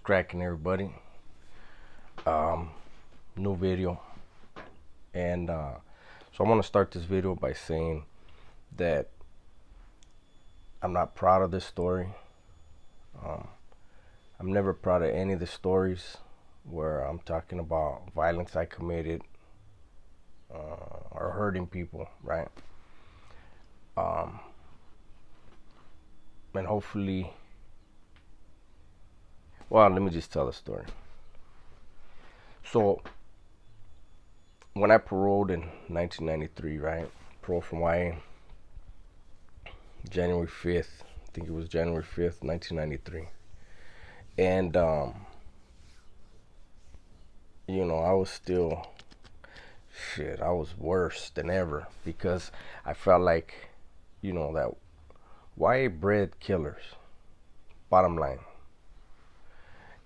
cracking, everybody? Um, New video, and so I want to start this video by saying that I'm not proud of this story. Um, I'm never proud of any of the stories where I'm talking about violence I committed or hurting people, right? Um, and hopefully, well, let me just tell the story. So when I paroled in 1993, right? Paroled from YA, January 5th. I think it was January 5th, 1993. And, I was still, I was worse than ever because I felt like, that YA bred killers, bottom line.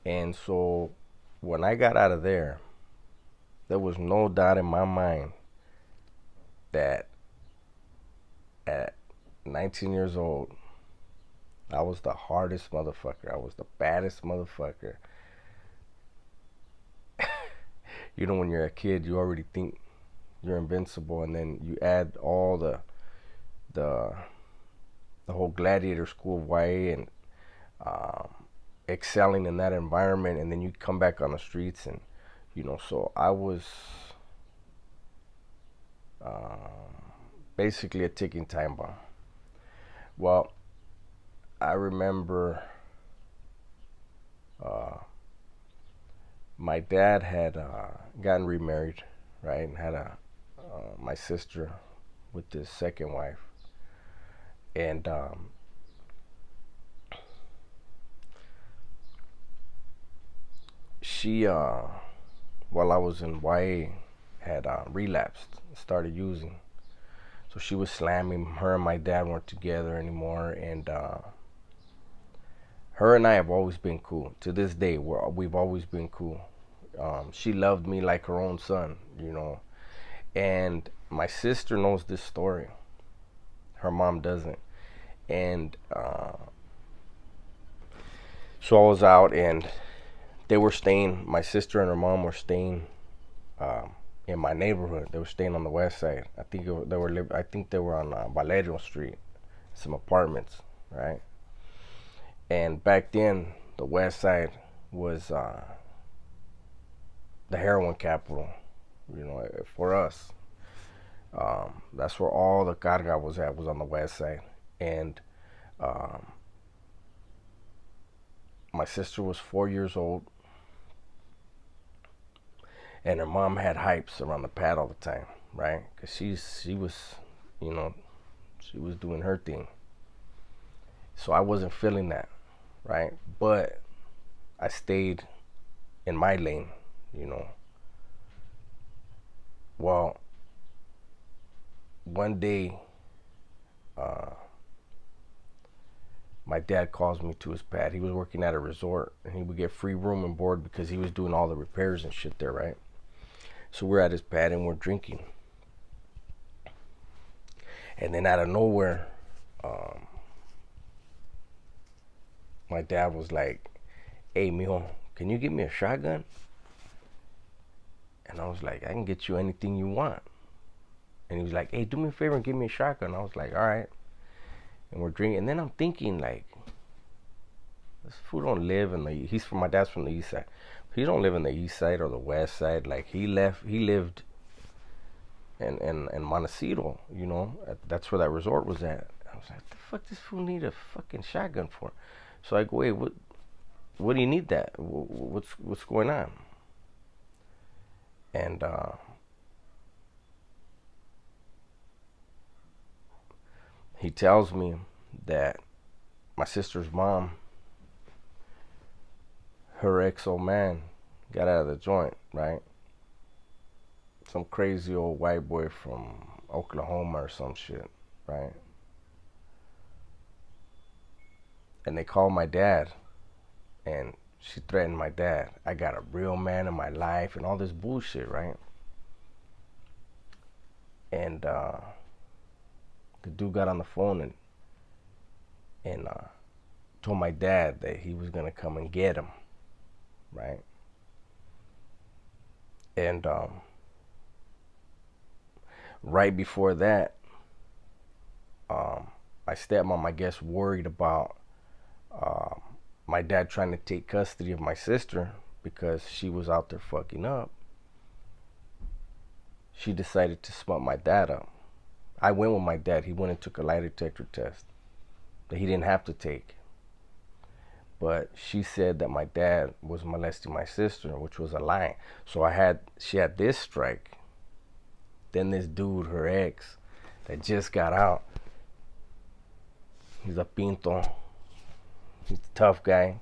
And so when I got out of there was no doubt in my mind that at 19 years old, I was the hardest motherfucker. I was the baddest motherfucker. When you're a kid, you already think you're invincible, and then you add all the whole gladiator school of YA and excelling in that environment, and then you come back on the streets, and so I was basically a ticking time bomb. Well, I remember my dad had gotten remarried, right, and had my sister with his second wife, and she, while I was in YA, had relapsed, started using. So she was slamming. Her and my dad weren't together anymore, and her and I have always been cool. To this day, we've always been cool. She loved me like her own son, And my sister knows this story. Her mom doesn't. And so I was out, and they were staying. My sister and her mom were staying in my neighborhood. They were staying on the west side. I think they were on Valerio Street, some apartments, right? And back then, the west side was the heroin capital, for us. That's where all the carga was at, was on the west side. And my sister was 4 years old, and her mom had hypes around the pad all the time, right? Because she was, she was doing her thing. So I wasn't feeling that, right? But I stayed in my lane, Well, one day, my dad calls me to his pad. He was working at a resort, and he would get free room and board because he was doing all the repairs and shit there, right? So we're at his pad and we're drinking. And then out of nowhere, my dad was like, "Hey, mijo, can you get me a shotgun?" And I was like, "I can get you anything you want." And he was like, "Hey, do me a favor and give me a shotgun." I was like, "All right." And we're drinking. And then I'm thinking, like, this fool don't live in my dad's from the east side. He don't live in the east side or the west side. Like, he lived in Montecito, That's where that resort was at. I was like, the fuck this fool need a fucking shotgun for? So I go, "Wait, what do you need that? What's going on?" And he tells me that my sister's mom, her ex-old man, got out of the joint, right? Some crazy old white boy from Oklahoma or some shit, right? And they called my dad, and she threatened my dad. I got a real man in my life and all this bullshit, right? And the dude got on the phone and told my dad that he was gonna come and get him, right? And right before that, my stepmom, I guess, worried about um, my dad trying to take custody of my sister because she was out there fucking up. She decided to smut my dad up. I went with my dad. He went and took a lie detector test that he didn't have to take. But she said that my dad was molesting my sister, which was a lie. So she had this strike. Then this dude, her ex, that just got out. He's a pinto. He's a tough guy.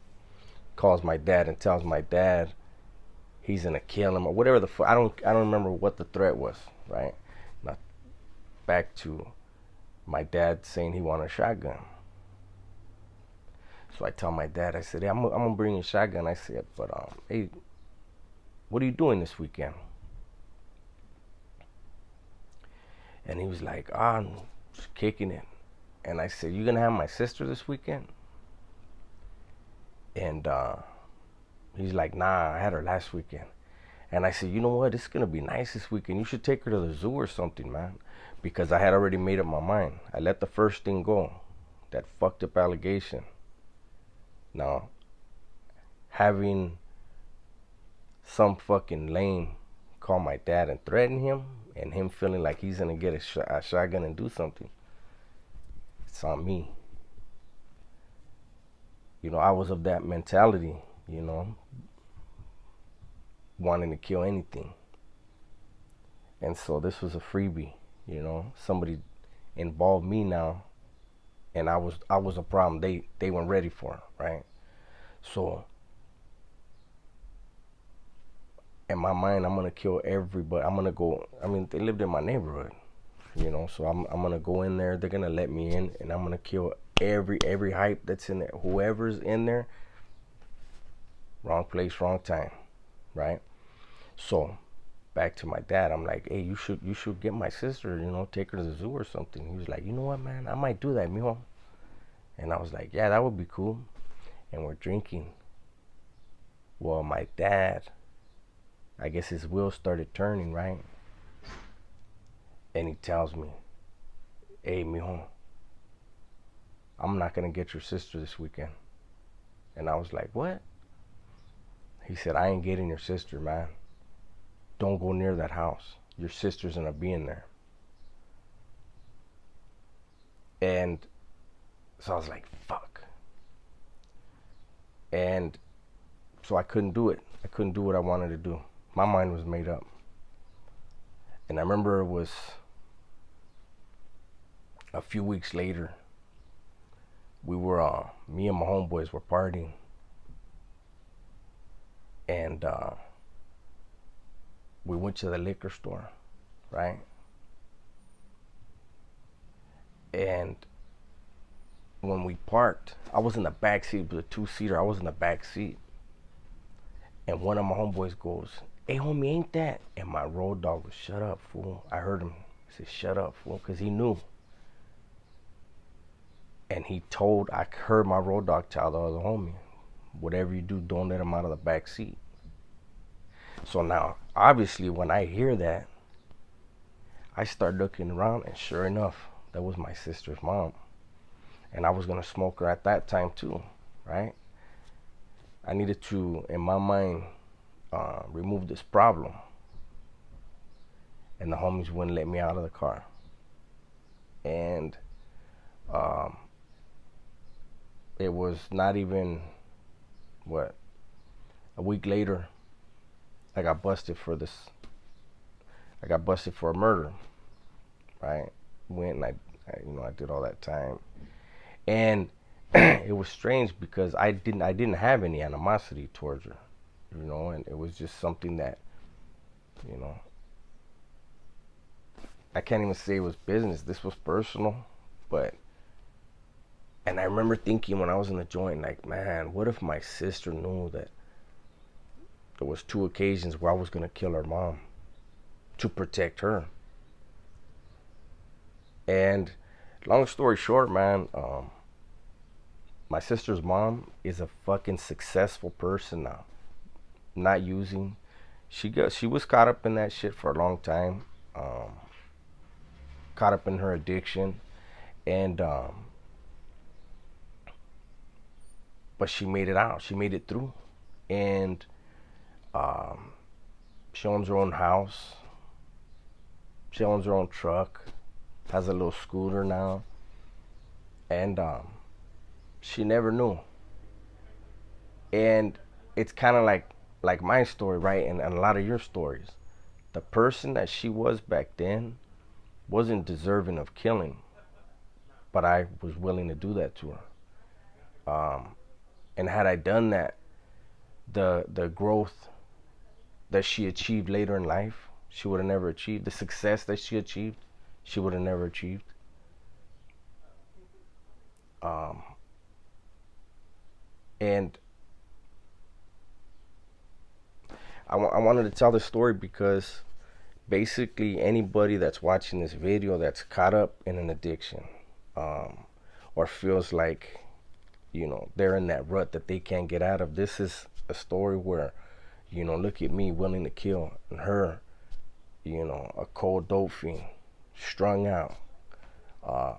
Calls my dad and tells my dad he's gonna kill him or whatever the fuck. I don't remember what the threat was. Right. Now back to my dad saying he wanted a shotgun. So I tell my dad, I said, hey, I'm gonna bring a shotgun. I said, but hey, what are you doing this weekend? And he was like, I'm just kicking it. And I said, you gonna have my sister this weekend? And he's like, nah, I had her last weekend. And I said, you know what? It's gonna be nice this weekend. You should take her to the zoo or something, man. Because I had already made up my mind. I let the first thing go, that fucked up allegation. Now, having some fucking lame call my dad and threaten him, and him feeling like he's gonna get a shotgun and do something, it's on me. You know, I was of that mentality, you know, wanting to kill anything. And so this was a freebie, you know. Somebody involved me now, and I was a problem they weren't ready for, right? So in my mind, I'm gonna kill everybody. I'm gonna go. I mean, they lived in my neighborhood, you know. So I'm gonna go in there. They're gonna let me in, and I'm gonna kill every hype that's in there. Whoever's in there, wrong place, wrong time, right? So back to my dad, I'm like, hey, you should get my sister, you know, take her to the zoo or something. He was like, you know what, man, I might do that, mijo. And I was like, yeah, that would be cool. And we're drinking. Well, my dad, I guess his wheels started turning, right? And he tells me, hey, mijo, I'm not gonna get your sister this weekend. And I was like, what? He said, I ain't getting your sister, man. Don't go near that house. Your sister's gonna be in there. And so I was like, fuck. And so I couldn't do it. I couldn't do what I wanted to do. My mind was made up. And I remember it was a few weeks later. We were, me and my homeboys were partying. And we went to the liquor store, right? And when we parked, I was in the back seat. It was a two-seater. I was in the back seat. And one of my homeboys goes, hey, homie, ain't that? And my road dog was, shut up, fool. I heard him say, shut up, fool, because he knew. And I heard my road dog tell the other homie, whatever you do, don't let him out of the back seat. So now, obviously, when I hear that, I start looking around, and sure enough, that was my sister's mom. And I was going to smoke her at that time too, right? I needed to, in my mind, remove this problem. And the homies wouldn't let me out of the car. And it was not even, a week later, I got busted for a murder, right? Went and I did all that time. And it was strange because I didn't have any animosity towards her, you know, and it was just something that, you know, I can't even say it was business. This was personal, and I remember thinking when I was in the joint, like, man, what if my sister knew that there was 2 occasions where I was gonna kill her mom to protect her? And long story short, man, my sister's mom is a fucking successful person now. not using. She was caught up in that shit for a long time, caught up in her addiction, and but she made it out. She made it through, and um, she owns her own house. She owns her own truck. Has a little scooter now, and she never knew. And it's kind of like my story, right? And a lot of your stories. The person that she was back then wasn't deserving of killing, but I was willing to do that to her. And had I done that, the growth that she achieved later in life, she would have never achieved. The success that she achieved, she would have never achieved. Um, and I wanted to tell this story because basically anybody that's watching this video that's caught up in an addiction, um, or feels like, they're in that rut that they can't get out of, this is a story where, look at me willing to kill, and her, a cold dope fiend, strung out,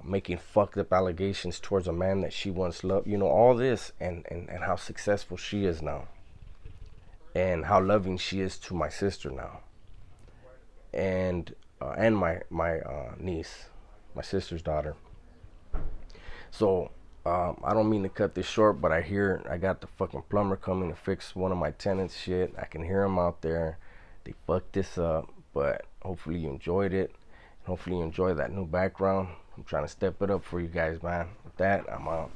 making fucked up allegations towards a man that she once loved, all this, and how successful she is now, and how loving she is to my sister now, and my niece, my sister's daughter. So I don't mean to cut this short, but I got the fucking plumber coming to fix one of my tenants' shit. I can hear them out there. They fucked this up, but hopefully you enjoyed it. Hopefully you enjoy that new background. I'm trying to step it up for you guys, man. With that, I'm out.